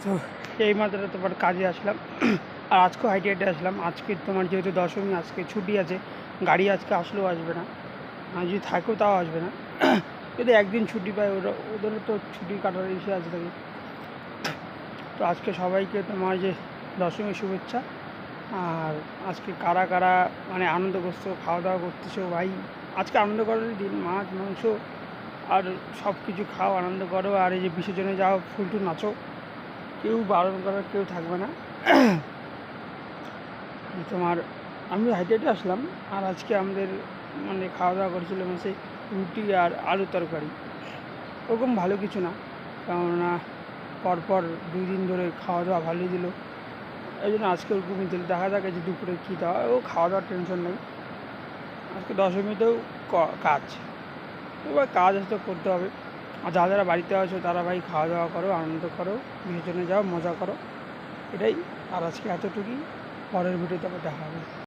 তো এই মাত্র তোমার কাজে আসলাম আর আজকেও হাইটে হাইটে আসলাম। আজকে তোমার যেহেতু দশমী, আজকে ছুটি আছে, গাড়ি আজকে আসলেও আসবে না, আর যদি থাকেও তাও আসবে না। যদি একদিন ছুটি পায় ওদেরও তো ছুটি কাটার ইসে আছে থাকে। তো আজকে সবাইকে তোমার যে দশমীর শুভেচ্ছা। আর আজকে কারা কারা মানে আনন্দ করছো, খাওয়া দাওয়া করতেছো ভাই, আজকে আনন্দ করারই দিন। মাছ মাংস আর সব কিছু খাও, আনন্দ করো। আর এই যে বিসর্জনে যাও, ফুলটু নাচো, কেউ বারণ করার কেউ থাকবে না। তোমার আমি হাইটে হাইটে আসলাম। আর আজকে আমাদের মানে খাওয়া দাওয়া করেছিলাম হচ্ছে রুটি আর আলু তরকারি। ওরকম ভালো কিছু না, কেননা পরপর 2 দিন ধরে খাওয়া দাওয়া ভালোই দিল, এই জন্য আজকে ওরকমই দিল। দেখা যাক যে দুপুরে কী দেওয়া, ও খাওয়া দাওয়ার টেনশন নেই। আজকে দশমীতেও কাজ, এবার কাজ আসতে করতে হবে। আর যারা যারা বাড়িতে আছো তারা ভাই খাওয়া দাওয়া করো, আনন্দ করো, বিসর্জনে যাও, মজা করো, এটাই। আর আজকে এতটুকুই, পরের ভিডিওতে আবার দেখা হবে।